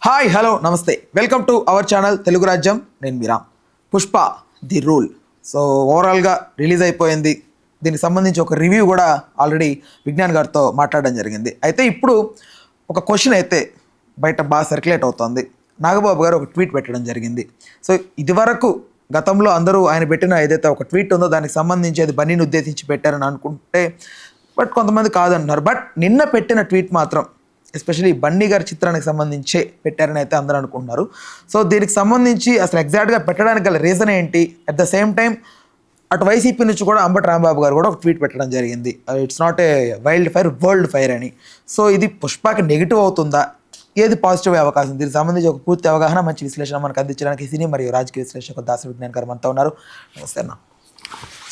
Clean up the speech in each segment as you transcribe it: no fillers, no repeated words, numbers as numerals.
Hi hello నమస్తే welcome to our channel Telugu Rajyam. నేను Meeram. Pushpa the rule. So ఓవరాల్గా రిలీజ్ అయిపోయింది. దీనికి సంబంధించి ఒక రివ్యూ కూడా ఆల్రెడీ విజ్ఞాన్ గారితో మాట్లాడడం జరిగింది. అయితే ఇప్పుడు ఒక క్వశ్చన్ అయితే బయట బాగా సర్క్యులేట్ అవుతుంది. నాగబాబు గారు ఒక ట్వీట్ పెట్టడం జరిగింది. సో ఇదివరకు గతంలో అందరూ ఆయన పెట్టిన ఏదైతే ఒక ట్వీట్ ఉందో దానికి సంబంధించి అది బన్నీని ఉద్దేశించి పెట్టారని అనుకుంటే బట్ కొంతమంది కాదంటున్నారు. బట్ నిన్న పెట్టిన ట్వీట్ మాత్రం ఎస్పెషలీ బన్నీ గారి చిత్రానికి సంబంధించే పెట్టారని అయితే అందరూ అనుకుంటున్నారు. సో దీనికి సంబంధించి అసలు ఎగ్జాక్ట్గా పెట్టడానికి గల రీజన్ ఏంటి, అట్ ద సేమ్ టైం అటు వైసీపీ నుంచి కూడా అంబటి రాంబాబు గారు కూడా ఒక ట్వీట్ పెట్టడం జరిగింది. It's not a wild fire, world fire అని. సో ఇది పుష్పకి నెగిటివ్ అవుతుందా, ఏది పాజిటివ్ అవకాశం? దీనికి సంబంధించి ఒక పూర్తి అవగాహన, మంచి విశ్లేషణ మనకు అందించడానికి సినీ మరియు రాజకీయ విశ్లేషకులు దాసరి విజ్ఞాన్ గారు మనతో ఉన్నారు. నమస్తే అన్న.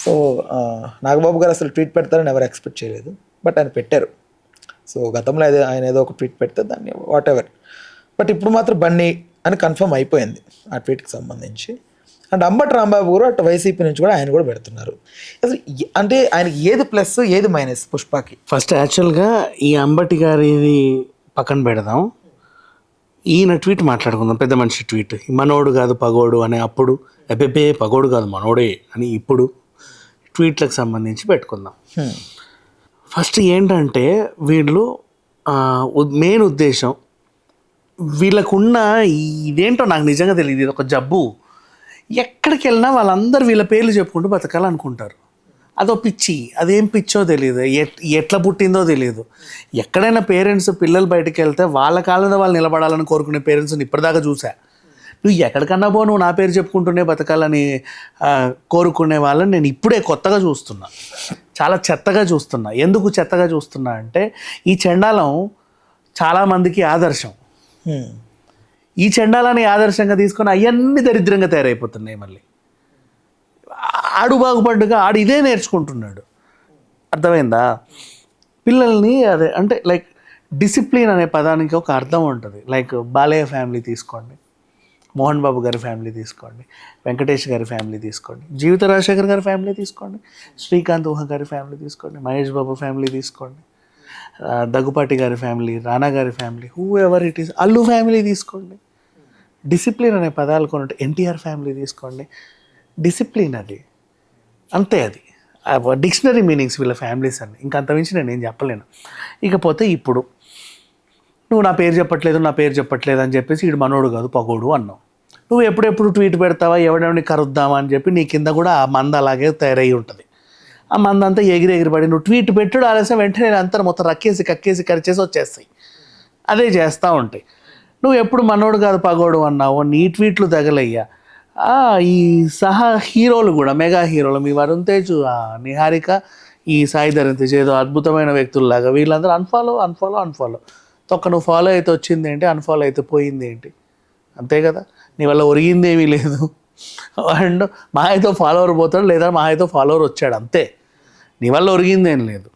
సో నాగబాబు గారు అసలు ట్వీట్ పెడతారని ఎవరు ఎక్స్పెక్ట్ చేయలేదు, బట్ ఆయన పెట్టారు. సో గతంలో ఆయన ఏదో ఒక ట్వీట్ పెడితే దాన్ని వాట్ ఎవర్, బట్ ఇప్పుడు మాత్రం బన్నీ అని కన్ఫర్మ్ అయిపోయింది ఆ ట్వీట్కి సంబంధించి. అండ్ అంబటి రాంబాబు గారు అటు వైసీపీ నుంచి కూడా ఆయన కూడా పెడుతున్నారు. అసలు అంటే ఆయనకి ఏది ప్లస్ ఏది మైనస్ పుష్పకి? ఫస్ట్ యాక్చువల్గా ఈ అంబటి గారిది పక్కన పెడదాం, ఈయన ట్వీట్ మాట్లాడుకుందాం. పెద్ద మనిషి ట్వీట్, మనోడు కాదు పగోడు అని అప్పుడు, అబ్బెబ్బే పగోడు కాదు మనోడే అని ఇప్పుడు ట్వీట్లకు సంబంధించి పెట్టుకుందాం. ఫస్ట్ ఏంటంటే వీళ్ళు మెయిన్ ఉద్దేశం, వీళ్ళకున్న ఇదేంటో నాకు నిజంగా తెలియదు, ఇది ఒక జబ్బు. ఎక్కడికి వెళ్ళినా వాళ్ళందరూ వీళ్ళ పేర్లు చెప్పుకుంటూ బతకాలనుకుంటారు. అదో పిచ్చి, అదేం పిచ్చో తెలియదు, ఎట్లా పుట్టిందో తెలియదు. ఎక్కడైనా పేరెంట్స్ పిల్లలు బయటకు వెళ్తే వాళ్ళ కాళ్ళ మీద వాళ్ళు నిలబడాలని కోరుకునే పేరెంట్స్ని ఇప్పటిదాకా చూసా. నువ్వు ఎక్కడికన్నా పో, నువ్వు నా పేరు చెప్పుకుంటూనే బతకాలని కోరుకునే వాళ్ళని నేను ఇప్పుడే కొత్తగా చూస్తున్నా, చాలా చెత్తగా చూస్తున్నా. ఎందుకు చెత్తగా చూస్తున్నా అంటే ఈ చెండాలం చాలామందికి ఆదర్శం. ఈ చెండాలని ఆదర్శంగా తీసుకొని అవన్నీ దరిద్రంగా తయారైపోతున్నాయి. మళ్ళీ ఆడు బాగుపడ్డగా ఆడు ఇదే నేర్చుకుంటున్నాడు. అర్థమైందా? పిల్లల్ని అదే అంటే లైక్ డిసిప్లిన్ అనే పదానికి ఒక అర్థం ఉంటుంది. లైక్ బాలయ్య ఫ్యామిలీ తీసుకోండి, మోహన్ బాబు గారి ఫ్యామిలీ తీసుకోండి, వెంకటేష్ గారి ఫ్యామిలీ తీసుకోండి, జీవిత రాజశేఖర్ గారి ఫ్యామిలీ తీసుకోండి, శ్రీకాంత్ ఊహ గారి ఫ్యామిలీ తీసుకోండి, మహేష్ బాబు ఫ్యామిలీ తీసుకోండి, దగ్గుపాటి గారి ఫ్యామిలీ, రానా గారి family, who ever it is, Allu family తీసుకోండి. డిసిప్లిన్ అనే పదాలు కొన్నట్టు ఎన్టీఆర్ ఫ్యామిలీ తీసుకోండి. డిసిప్లిన్ అది అంతే, అది డిక్షనరీ మీనింగ్స్ వీళ్ళ ఫ్యామిలీస్ అన్ని. ఇంకా అంతమించి నేను ఏం చెప్పలేను. ఇకపోతే ఇప్పుడు నువ్వు నా పేరు చెప్పట్లేదు అని చెప్పేసి ఇడు మనోడు కాదు పగోడు అన్నావు. నువ్వు ఎప్పుడెప్పుడు ట్వీట్ పెడతావా, ఎవడెవడిని కరుద్దామా అని చెప్పి నీ కింద కూడా ఆ మంద అలాగే తయారయ్యి ఉంటుంది. ఆ మంద అంతా ఎగిరిపడి నువ్వు ట్వీట్ పెట్టుడు ఆలస్యం వెంటనే అంతా మొత్తం రక్కేసి కక్కేసి కరిచేసి వచ్చేస్తాయి. అదే చేస్తూ ఉంటాయి. నువ్వు ఎప్పుడు మనోడు కాదు పగోడు అన్నావు, నీ ట్వీట్లు తగలయ్యా. ఈ సహా హీరోలు కూడా, మెగా హీరోలు, మీ వరుణ్ తేజ్, నిహారిక, ఈ సాయి ధరమ్ తేజ్ ఏదో అద్భుతమైన వ్యక్తుల్లాగా వీళ్ళందరూ అన్ఫాలో తొక్క. నువ్వు ఫాలో అయితే వచ్చింది ఏంటి, అన్ఫాలో అయితే పోయింది ఏంటి? అంతే కదా, నీ వల్ల ఒరిగిందేమీ లేదు. అండ్ మాయతో ఫాలోవర్ పోతాడు, లేదా మాయతో ఫాలోవర్ వచ్చాడు, అంతే. నీ వల్ల ఒరిగిందేం లేదు.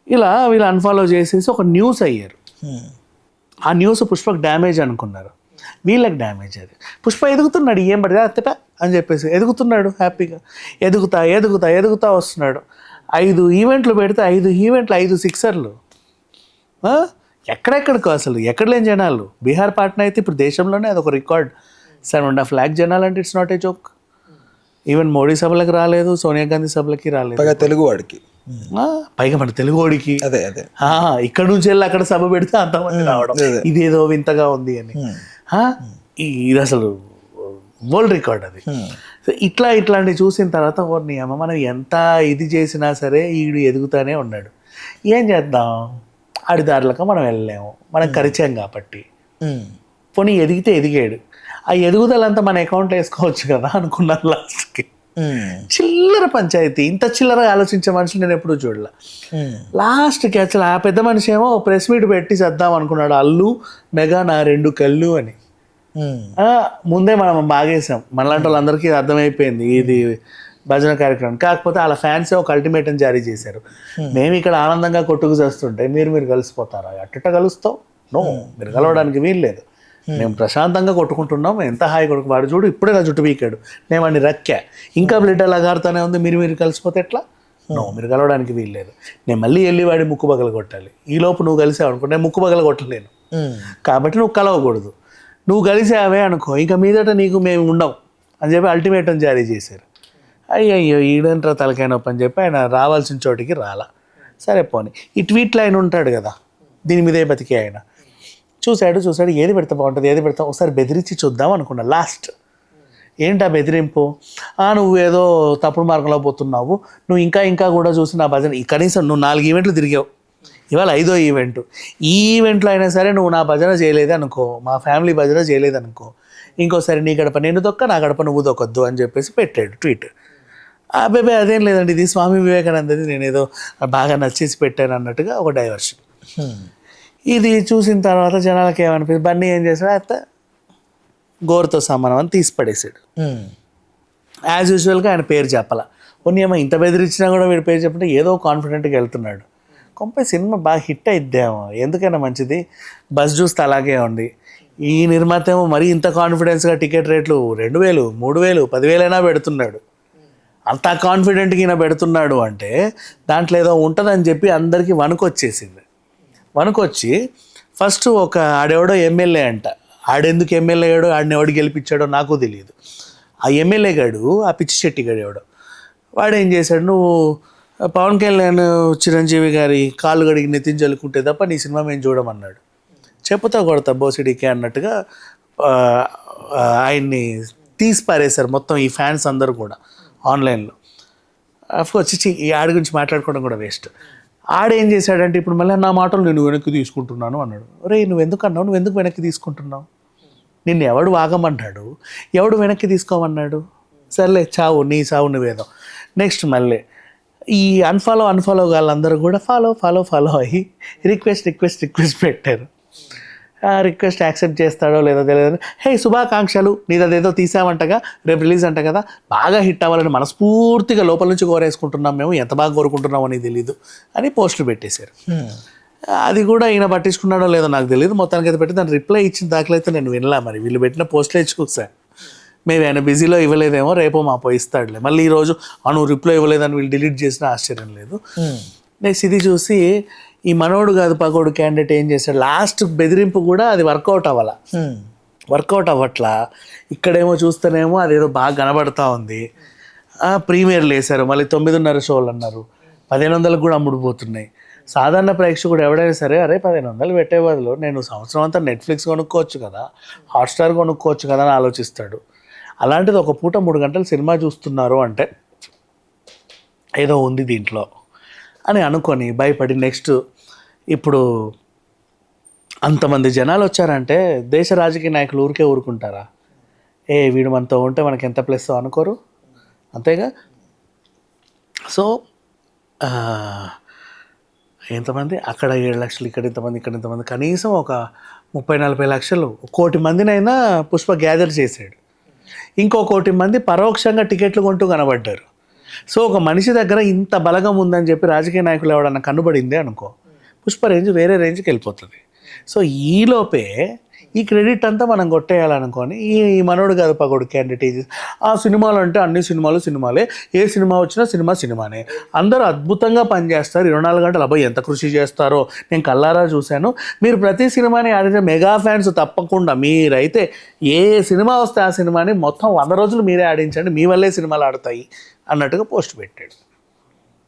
ఇలా వీళ్ళు అన్ఫాలో చేసేసి ఒక న్యూస్ అయ్యారు. ఆ న్యూస్ పుష్పకు డ్యామేజ్ అనుకున్నారు, వీళ్ళకి డ్యామేజ్. అది పుష్ప ఎదుగుతున్నాడు, ఏం పడితే అత్తట అని చెప్పేసి ఎదుగుతున్నాడు, హ్యాపీగా ఎదుగుతా వస్తున్నాడు. 5 ఈవెంట్లు పెడితే 5 ఈవెంట్లు 5 సిక్సర్లు. ఎక్కడెక్కడికో అసలు ఎక్కడ లేని జనాలు. బీహార్ పాట్నా అయితే ఇప్పుడు దేశంలోనే అదొక రికార్డ్. 7.5 lakh జనాలు అంటే it's not a joke. Even Modi సభలకు రాలేదు, సోనియా గాంధీ సభలకి రాలేదు, తెలుగు వాడికి, పైగా మన తెలుగు వాడికి. అదే ఇక్కడ నుంచి వెళ్ళి అక్కడ సభ పెడితే అంతమంది రావడం, ఇదేదో వింతగా ఉంది అని. ఇది అసలు వరల్డ్ రికార్డ్ అది. సో ఇట్లాంటివి చూసిన తర్వాత నీ అమ్మ మనం ఎంత ఇది చేసినా సరే ఈడు ఎదుగుతానే ఉన్నాడు. ఏం చేద్దాం, ఆడిదారులకు మనం వెళ్ళలేము, మనం కరిచాం కాబట్టి. పోనీ ఎదిగితే ఎదిగాడు, ఆ ఎదుగుదలంతా మన అకౌంట్లో వేసుకోవచ్చు కదా అనుకున్నాను లాస్ట్కి. చిల్లర పంచాయతీ, ఇంత చిల్లరగా ఆలోచించే మనుషులు నేను ఎప్పుడూ చూడలే. లాస్ట్కి అసలు ఆ పెద్ద మనిషి ఏమో ప్రెస్ మీట్ పెట్టి చేద్దాం అనుకున్నాడు, అల్లు మెగా నా 2 కళ్ళు అని. ముందే మనం బాగేసాం, మనలాంటి వాళ్ళందరికీ అర్థమైపోయింది ఇది భజన కార్యక్రమం. కాకపోతే వాళ్ళ ఫ్యాన్స్ ఒక అల్టిమేటం జారీ చేశారు, మేము ఇక్కడ ఆనందంగా కొట్టుకు చేస్తుంటే మీరు కలిసిపోతారా? అట్ట కలుస్తాం? నో, మీరు కలవడానికి వీలు లేదు. మేము ప్రశాంతంగా కొట్టుకుంటున్నాం, ఎంత హాయి కొడుకు. వాడు చూడు ఇప్పుడే నా జుట్టు పీకాడు, నేను వాడిని రక్కా, ఇంకా బ్లడ్ అలా గారుతానే ఉంది, మీరు కలిసిపోతే ఎట్లా? నో, మీరు కలవడానికి వీలు లేదు. నేను మళ్ళీ వెళ్ళి వాడి ముక్కు బగలు కొట్టాలి. ఈలోపు నువ్వు కలిసావు అనుకో, నేను ముక్కు బగలు కొట్టలేను, కాబట్టి నువ్వు కలవకూడదు. నువ్వు కలిసావే అనుకో ఇంకా మీదట నీకు మేము ఉండవు అని చెప్పి అల్టిమేటం జారీ చేశారు. అయ్యయ్యో ఈడంట్రా తలకాయ నొప్పి అని చెప్పి ఆయన రావాల్సిన చోటికి రాలా. సరే పోనీ ఈ ట్వీట్లో ఆయన ఉంటాడు కదా, దీని మీదే బతికే ఆయన చూశాడు ఏది పెడితే బాగుంటుంది, ఏది పెడతా ఒకసారి బెదిరించి చూద్దాం అనుకున్నా. లాస్ట్ ఏంటా బెదిరింపు, నువ్వు ఏదో తప్పుడు మార్గంలో పోతున్నావు, నువ్వు ఇంకా కూడా చూసి నా భజన కనీసం నువ్వు 4 ఈవెంట్లు తిరిగావు, ఇవాళ 5వ ఈవెంట్, ఈ ఈవెంట్లో అయినా సరే నువ్వు నా భజన చేయలేదు అనుకో, మా ఫ్యామిలీ భజన చేయలేదు అనుకో, ఇంకోసారి నీ గడప నేను దొక్క నా గడప నువ్వు దొక్కొద్దు అని చెప్పేసి పెట్టాడు ట్వీట్. అబ్బాయి అదేం లేదండి, ఇది స్వామి వివేకానందది, నేను ఏదో బాగా నచ్చేసి పెట్టాను అన్నట్టుగా ఒక డైవర్షన్. ఇది చూసిన తర్వాత జనాలకి ఏమనిపించింది, బన్నీ ఏం చేశాడు, అయితే గోరుతో సమానం అని తీసి పడేసాడు. యాజ్ యూజువల్గా ఆయన పేరు చెప్పాల, పోనీ ఇంత బెదిరించినా కూడా వీడి పేరు చెప్పంటే ఏదో కాన్ఫిడెంట్గా వెళ్తున్నాడు. కొంపై సినిమా బాగా హిట్ అయిద్దాము, ఎందుకైనా మంచిది, బస్ చూస్తే అలాగే ఉంది. ఈ నిర్మాత ఏమో మరీ ఇంత కాన్ఫిడెన్స్గా టికెట్ రేట్లు 2000, 3000, 10,000 అయినా పెడుతున్నాడు. అంత కాన్ఫిడెంట్గా ఈయన పెడుతున్నాడు అంటే దాంట్లో ఏదో ఉంటుందని చెప్పి అందరికీ వణుకొచ్చేసింది. వణుకొచ్చి ఫస్ట్ ఒక ఆడెవడో ఎమ్మెల్యే అంట, ఆడెందుకు ఎమ్మెల్యే అయ్యాడో, ఆడిని ఎవడు గెలిపించాడో నాకు తెలియదు. ఆ ఎమ్మెల్యే గాడు ఆ పిచ్చి శెట్టి గాడు ఎవడో, వాడు ఏం చేశాడు, నువ్వు పవన్ కళ్యాణ్ చిరంజీవి గారి కాళ్ళు గడిగి నెత్తిని చల్లుకుంటే తప్ప నీ సినిమా మేము చూడమన్నాడు. చెప్పుతా కొడతా బోసిడికే అన్నట్టుగా ఆయన్ని తీసి పారేశారు మొత్తం ఈ ఫ్యాన్స్ అందరూ కూడా ఆన్లైన్లో. అఫ్కోర్స్ ఈ ఆడి గురించి మాట్లాడుకోవడం కూడా వేస్ట్. ఆడేం చేశాడంటే ఇప్పుడు మళ్ళీ నా మాటలు నేను వెనక్కి తీసుకుంటున్నాను అన్నాడు. రే నువ్వు ఎందుకు అన్నావు, నువ్వు ఎందుకు వెనక్కి తీసుకుంటున్నావు, నిన్ను ఎవడు వాగమన్నాడు, ఎవడు వెనక్కి తీసుకోమన్నాడు, సర్లే చావు నీ చావు నువ్వేదో. నెక్స్ట్ మళ్ళీ ఈ అన్ఫాలో వాళ్ళందరూ కూడా ఫాలో అయ్యి రిక్వెస్ట్ పెట్టారు. రిక్వెస్ట్ యాక్సెప్ట్ చేస్తాడో లేదో తెలియదు. హే శుభాకాంక్షలు, నీదదేదో తీసామంటగా, రేపు రిలీజ్ అంట కదా, బాగా హిట్ అవ్వాలని మనస్ఫూర్తిగా లోపల నుంచి కోరేసుకుంటున్నాం, మేము ఎంత బాగా కోరుకుంటున్నాం అని తెలీదు అని పోస్టులు పెట్టేశారు. అది కూడా ఈయన పట్టించుకున్నాడో లేదో నాకు తెలియదు, మొత్తానికి అయితే పెట్టి దాన్ని రిప్లై ఇచ్చిన దాఖలైతే నేను వినలా. మరి వీళ్ళు పెట్టిన పోస్టులే చూసాను, మేము ఆయన బిజీలో ఇవ్వలేదేమో, రేపో మాపో ఇస్తాడులే. మళ్ళీ ఈరోజు నువ్వు రిప్లై ఇవ్వలేదని వీళ్ళు డిలీట్ చేసినా ఆశ్చర్యం లేదు. నెక్స్ట్ ఇది చూసి ఈ మనోడు కాదు పగోడు క్యాండిడేట్ ఏం చేశాడు, లాస్ట్ బెదిరింపు కూడా అది వర్కౌట్ అవ్వట్లా. ఇక్కడేమో చూస్తేనేమో అదేదో బాగా కనబడతా ఉంది. ప్రీమియర్లు వేశారు, మళ్ళీ 9:30 షోలు అన్నారు, 1500 కూడా అమ్ముడుపోతున్నాయి. సాధారణ ప్రేక్షకుడు ఎవడైనా సరే అరే 1500 పెట్టే బదులు నేను సంవత్సరం అంతా నెట్ఫ్లిక్స్ కొనుక్కోవచ్చు కదా, హాట్స్టార్ కొనుక్కోవచ్చు కదా అని ఆలోచిస్తాడు. అలాంటిది ఒక పూట 3 గంటలు సినిమా చూస్తున్నారు అంటే ఏదో ఉంది దీంట్లో అని అనుకొని భయపడి నెక్స్ట్ ఇప్పుడు అంతమంది జనాలు వచ్చారంటే దేశ రాజకీయ నాయకులు ఊరుకుంటారా, వీడు మనతో ఉంటే మనకి ఎంత ప్లస్ అనుకోరు, అంతేగా. సో ఎంతమంది అక్కడ 7 లక్షలు, ఇక్కడ ఇంతమంది కనీసం ఒక 30-40 లక్షలు, 1 కోటి మందినైనా పుష్ప గ్యాదర్ చేశాడు. ఇంకో 1 కోటి మంది పరోక్షంగా టికెట్లు కొంటూ కనబడ్డారు. సో ఒక మనిషి దగ్గర ఇంత బలగం ఉందని చెప్పి రాజకీయ నాయకులు ఎవడన్నా కనబడిందే అనుకో, పుష్ప రేంజ్ వేరే రేంజ్కి వెళ్ళిపోతుంది. సో ఈలోపే ఈ క్రెడిట్ అంతా మనం కొట్టేయాలనుకొని ఈ మనోడు కాదు పగోడు క్యాండిడేట్ ఆ సినిమాలు అంటే అన్ని సినిమాలే, ఏ సినిమా వచ్చినా సినిమానే, అందరూ అద్భుతంగా పనిచేస్తారు, 24 గంటలు అబ్బాయి ఎంత కృషి చేస్తారో నేను కల్లారా చూశాను. మీరు ప్రతి సినిమాని ఆడితే మెగా ఫ్యాన్స్ తప్పకుండా, మీరైతే ఏ సినిమా వస్తే ఆ సినిమాని మొత్తం 100 రోజులు మీరే ఆడించండి, మీ వల్లే సినిమాలు ఆడతాయి అన్నట్టుగా పోస్ట్ పెట్టాడు.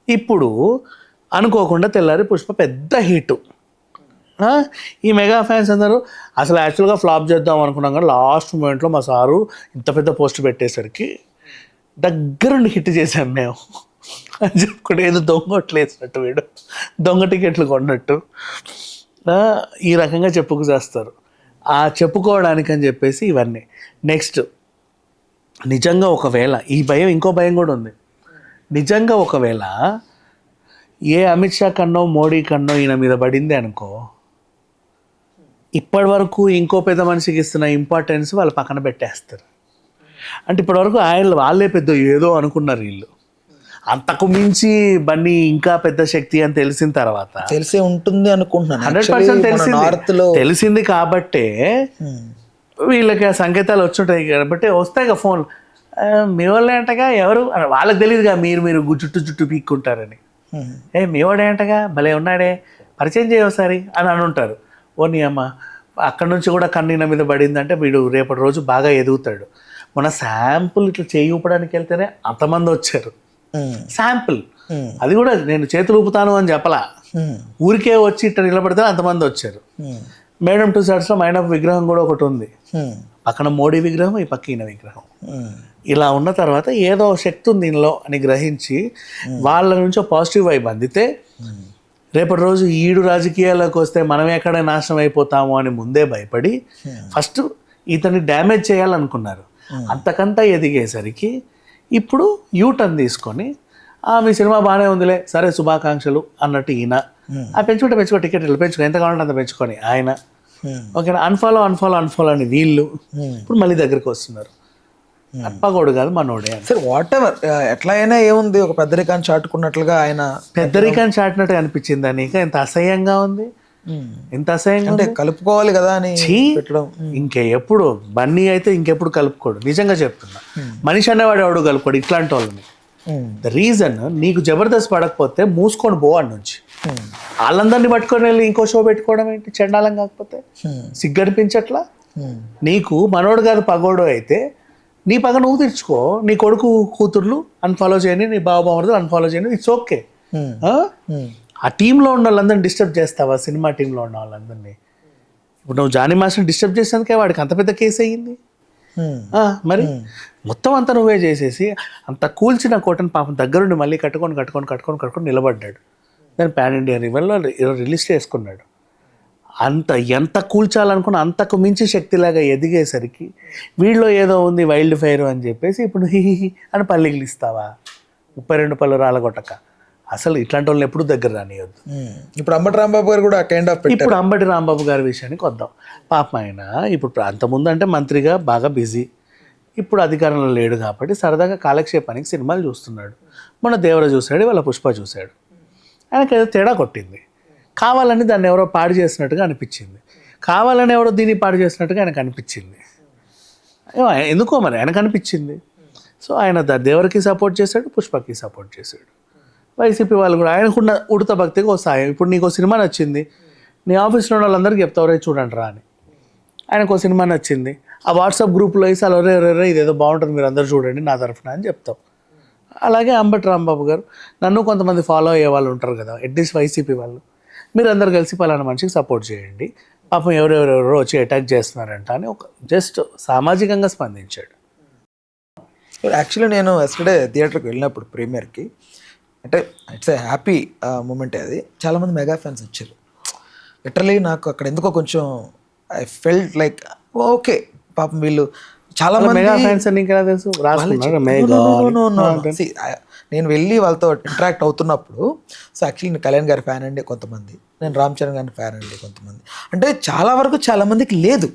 ఇప్పుడు అనుకోకుండా తెల్లారి పుష్ప పెద్ద హిట్. ఈ మెగా ఫ్యాన్స్ అందరూ అసలు యాక్చువల్గా ఫ్లాప్ చేద్దాం అనుకున్నాం, కానీ లాస్ట్ మూమెంట్లో మా సారు ఇంత పెద్ద పోస్ట్ పెట్టేసరికి దగ్గరుండి హిట్ చేశాం మేము అని చెప్పుకుంటే, ఏదో దొంగట్లు వేసినట్టు, వీడు దొంగ టికెట్లు కొన్నట్టు ఈ రకంగా చెప్పుకు చేస్తారు. ఆ చెప్పుకోవడానికి అని చెప్పేసి ఇవన్నీ. నెక్స్ట్ నిజంగా ఒకవేళ ఈ భయం, ఇంకో భయం కూడా ఉంది, నిజంగా ఒకవేళ ఏ అమిత్ షా కన్నో మోడీ కన్నో ఈయన మీద పడింది అనుకో, ఇప్పటి వరకు ఇంకో పెద్ద మనిషికి ఇస్తున్న ఇంపార్టెన్స్ వాళ్ళు పక్కన పెట్టేస్తారు. అంటే ఇప్పటివరకు వాళ్ళే పెద్ద ఏదో అనుకున్నారు వీళ్ళు, అంతకు మించి బన్నీ ఇంకా పెద్ద శక్తి అని తెలిసిన తర్వాత తెలిసే ఉంటుంది అనుకుంటున్నాను. 100% తెలిసింది కాబట్టే వీళ్ళకి ఆ సంకేతాలు వచ్చుంటాయి కాబట్టి వస్తాయిగా ఫోన్లు, మీ వాళ్ళే అంటగా ఎవరు వాళ్ళకి తెలియదుగా, మీరు చుట్టూ పీక్కుంటారని, మీ వాడే అంటగా భలే ఉన్నాడే పరిచయం చేయవసారి అని ఉంటారు. ఓ నీ అమ్మ అక్కడ నుంచి కూడా కన్నీన మీద పడిందంటే వీడు రేపటి రోజు బాగా ఎదుగుతాడు. మన శాంపుల్ ఇట్లా చేయి ఊపడానికి వెళ్తేనే అంతమంది వచ్చారు. శాంపుల్ అది కూడా నేను చేతులు ఊపుతాను అని చెప్పలా, ఊరికే వచ్చి ఇట్లా నిలబడితే అంతమంది వచ్చారు. మేడం 2 sides మైండ్ ఆఫ్ విగ్రహం కూడా ఒకటి ఉంది, పక్కన మోడీ విగ్రహం, ఈ పక్క ఈయన విగ్రహం. ఇలా ఉన్న తర్వాత ఏదో శక్తి ఉంది దీనిలో అని గ్రహించి వాళ్ళ నుంచి పాజిటివ్ వైబ్ అందితే రేపటి రోజు ఈడు రాజకీయాల్లోకి వస్తే మనం ఎక్కడ నాశనం అయిపోతాము అని ముందే భయపడి ఫస్ట్ ఇతన్ని డ్యామేజ్ చేయాలనుకున్నారు. అంతకంతా ఎదిగేసరికి ఇప్పుడు యూటర్న్ తీసుకొని మీ సినిమా బాగానే ఉందిలే సరే శుభాకాంక్షలు అన్నట్టు ఈయన పెంచుకో టికెట్లు పెంచుకో ఎంత కావాలంటే అంత పెంచుకొని ఆయన ఓకేనా అన్ఫాలో అని వీళ్ళు ఇప్పుడు మళ్ళీ దగ్గరికి వస్తున్నారు. అప్పగోడు కాదు మనోడే సరే వాట్ ఎవర్ ఎట్లా అయినా ఏముంది, ఒక పెద్దరికాన్ని చాటుకున్నట్లుగా ఆయన పెద్దరికాన్ని చాటినట్టు అనిపించిందా నీకు? ఎంత అసహ్యంగా ఉంది, ఎంత అసహ్యంగా అంటే కలుపుకోవాలి కదా అని పెట్టడం. ఎప్పుడు బన్నీ అయితే ఇంకెప్పుడు కలుపుకోడు, నిజంగా చెప్తున్నా. మనిషి అనేవాడు ఎవడు కలుపుకోడు ఇట్లాంటి వాళ్ళని. ద రీజన్ నీకు జబర్దస్త్ పడకపోతే మూసుకొని పోవాడి నుంచి వాళ్ళందరినీ పట్టుకొని వెళ్ళి ఇంకో షో పెట్టుకోవడం ఏంటి చండాలం కాకపోతే? సిగ్గనిపించట్లా నీకు? మనోడు కాదు పగోడు అయితే నీ పగ నువ్వు తెచ్చుకో, నీ కొడుకు కూతుర్లు అన్ఫాలో చేయని, నీ బావబావలు అన్ఫాలో చేయని, ఇట్స్ ఓకే. ఆ టీంలో ఉన్న వాళ్ళందరినీ డిస్టర్బ్ చేస్తావా? సినిమా టీంలో ఉన్న వాళ్ళందరినీ ఇప్పుడు నువ్వు జానీ మాస్టర్ని డిస్టర్బ్ చేసేందుకే వాడికి అంత పెద్ద కేసు అయ్యింది. మరి మొత్తం అంతా నువ్వే చేసేసి అంత కూల్చిన కోటను పాపం దగ్గరుండి మళ్ళీ కట్టుకొని నిలబడ్డాడు. దాన్ని పాన్ ఇండియా లెవెల్లో రిలీజ్ చేసుకున్నాడు. ఎంత కూల్చాలనుకున్న అంతకు మించి శక్తిలాగా ఎదిగేసరికి వీళ్ళలో ఏదో ఉంది వైల్డ్ ఫైర్ అని చెప్పేసి ఇప్పుడు హి అని పల్లిగిలు ఇస్తావా? 32 పళ్ళు రాలగొట్టక. అసలు ఇట్లాంటి వాళ్ళని ఎప్పుడు దగ్గర రానియొద్దు. ఇప్పుడు అంబటి రాంబాబు గారు కూడా కైండ్ ఆఫ్ ఇప్పుడు అంబటి రాంబాబు గారి విషయానికి వద్దాం. పాపం ఆయన ఇప్పుడు అంతకుముందు అంటే మంత్రిగా బాగా బిజీ, ఇప్పుడు అధికారంలో లేడు కాబట్టి సరదాగా కాలక్షేపానికి సినిమాలు చూస్తున్నాడు. మొన్న దేవర చూశాడు, వాళ్ళ పుష్ప చూశాడు. ఆయనకి ఏదో తేడా కొట్టింది. కావాలని దాన్ని ఎవరో పాడు చేసినట్టుగా అనిపించింది, కావాలని ఎవరో దీన్ని పాడు చేసినట్టుగా ఆయనకు అనిపించింది. ఎందుకో మరి ఆయనకు అనిపించింది. సో ఆయన దేవరికి సపోర్ట్ చేశాడు, పుష్పకి సపోర్ట్ చేశాడు. వైసీపీ వాళ్ళు కూడా ఆయనకున్న ఉడత భక్తిగా ఓ సాయం. ఇప్పుడు నీకు సినిమా నచ్చింది, నీ ఆఫీస్లో ఉన్న వాళ్ళందరికీ చెప్తావు చూడండి రా అని. ఆయనకు సినిమా నచ్చింది, ఆ వాట్సాప్ గ్రూప్లో వేసి అలా రే ఇదేదో బాగుంటుంది మీరు అందరూ చూడండి నా తరఫున అని చెప్తావు. అలాగే అంబటి రాంబాబు గారు నన్ను కొంతమంది ఫాలో అయ్యే వాళ్ళు ఉంటారు కదా, అట్లీస్ట్ వైసీపీ వాళ్ళు, మీరు అందరు కలిసి పలానా మనిషికి సపోర్ట్ చేయండి, పాపం ఎవరెవరెవరో వచ్చి అటాక్ చేస్తున్నారంట అని ఒక జస్ట్ సామాజికంగా స్పందించాడు. యాక్చువల్లీ నేను ఎస్టర్డే థియేటర్కి వెళ్ళినప్పుడు ప్రీమియర్కి, అంటే ఇట్స్ ఏ హ్యాపీ మూమెంట్ అది. చాలామంది మెగా ఫ్యాన్స్ వచ్చారు. లిటరలీ నాకు అక్కడ ఎందుకో కొంచెం ఐ ఫెల్ట్ లైక్ ఓకే పాపం వీళ్ళు చాలా మంది మెగా ఫ్యాన్స్ అని ఇంకా తెలుసు. నేను వెళ్ళి వాళ్ళతో ఇంటరాక్ట్ అవుతున్నప్పుడు, సో యాక్చువల్లీ నేను కళ్యాణ్ గారి ఫ్యాన్ అండి కొంతమంది, నేను రామ్ చరణ్ గారి ఫ్యాన్ అండి కొంతమంది, అంటే చాలా వరకు చాలామందికి లేదు.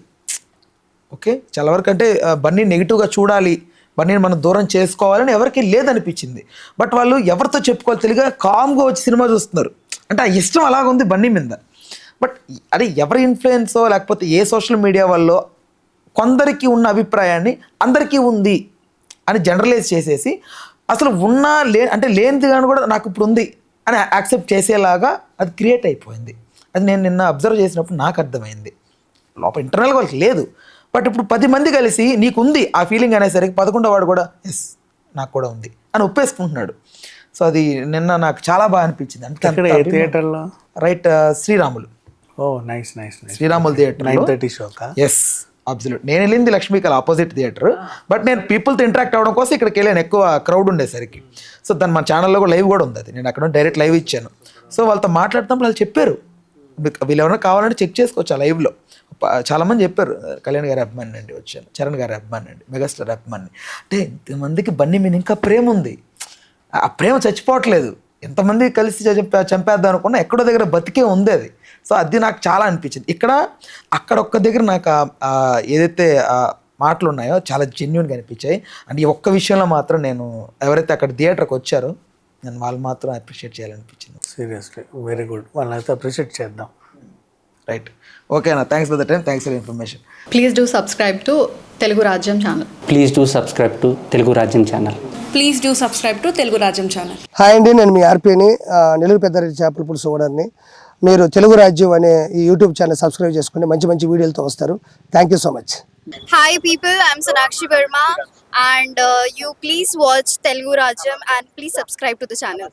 ఓకే చాలా వరకు అంటే బన్నీ నెగిటివ్గా చూడాలి, బన్నీని మనం దూరం చేసుకోవాలని ఎవరికి లేదనిపించింది. బట్ వాళ్ళు ఎవరితో చెప్పుకోవాలి తెలియక కామ్గా వచ్చి సినిమా చూస్తున్నారు. అంటే ఆ ఇష్టం అలాగుంది బన్నీ మీద. బట్ అదే ఎవరి ఇన్ఫ్లుయెన్సో లేకపోతే ఏ సోషల్ మీడియా వల్ల కొందరికి ఉన్న అభిప్రాయాన్ని అందరికీ ఉంది అని జనరలైజ్ చేసేసి అసలు ఉన్నా అంటే లేనిది కానీ కూడా నాకు ఇప్పుడు ఉంది అని యాక్సెప్ట్ చేసేలాగా అది క్రియేట్ అయిపోయింది. అది నేను నిన్న అబ్జర్వ్ చేసినప్పుడు నాకు అర్థమైంది. లోపల ఇంటర్నల్గా వాళ్ళకి లేదు, బట్ ఇప్పుడు 10 మంది కలిసి నీకు ఉంది ఆ ఫీలింగ్ అనేసరికి 11వ వాడు కూడా ఎస్ నాకు కూడా ఉంది అని ఒప్పేసుకుంటున్నాడు. సో అది నిన్న నాకు చాలా బాగా అనిపించింది. అంటే థియేటర్లో right Sriramulu, nice Sriramulu theatre 9:30 షోకా? Yes absolute. నేను వెళ్ళింది లక్ష్మీకళ ఆపోజిట్ థియేటర్, బట్ నేను పీపుల్తో ఇంటరాక్ట్ అవ్వడం కోసం ఇక్కడికి వెళ్ళాను, ఎక్కువ క్రౌడ్ ఉండేసరికి. సో దాని మన ఛానల్లో కూడా లైవ్ కూడా ఉంది, అది నేను అక్కడ డైరెక్ట్ లైవ్ ఇచ్చాను. సో వాళ్ళతో మాట్లాడుతున్నప్పుడు వాళ్ళు చెప్పారు వీళ్ళు ఎవరైనా కావాలంటే చెక్ చేసుకోవచ్చు ఆ లైవ్లో. చాలామంది చెప్పారు కళ్యాణ్ గారి అభిమాని అండి వచ్చాను, చరణ్ గారి అభిమాని అండి, మెగాస్టార్ అభిమాని. అంటే ఇంతమందికి బన్నీ మీద ఇంకా ప్రేమ ఉంది, ఆ ప్రేమ చచ్చిపోవట్లేదు. ఎంతమంది కలిసి చంపేద్దాం అనుకున్నా ఎక్కడో దగ్గర బతికే ఉంది అది. సో అది నాకు చాలా అనిపించింది. అక్కడ ఒక్క దగ్గర నాకు ఏదైతే మాటలు ఉన్నాయో చాలా జెన్యున్గా అనిపించాయి. అండ్ ఈ ఒక్క విషయంలో మాత్రం నేను ఎవరైతే అక్కడ థియేటర్కి వచ్చారో నేను వాళ్ళు మాత్రం అప్రిషియేట్ చేయాలనిపించింది. సీరియస్లీ వెరీ గుడ్, వాళ్ళైతే అప్రిషియేట్ చేద్దాం. రైట్, ఓకేనా? Thanks for the time, thanks for information. Please do subscribe to Telugu Rajyam channel. Please do subscribe to Telugu Rajyam channel. Please do subscribe to Telugu Rajyam channel. Hi అండి, నేను మీ ఆర్పీని, నెల్లూరు పెద్దారెడ్డి చేపల పులుసు ఓనర్ని. మీరు తెలుగు రాజ్యం అనే ఈ యూట్యూబ్ ఛానల్ సబ్స్క్రైబ్ చేసుకుని మంచి మంచి వీడియోలతో వస్తారు. Thank you so much. Hi people, I'm Sonakshi Verma and you please watch Telugu Rajyam and please subscribe to the channel.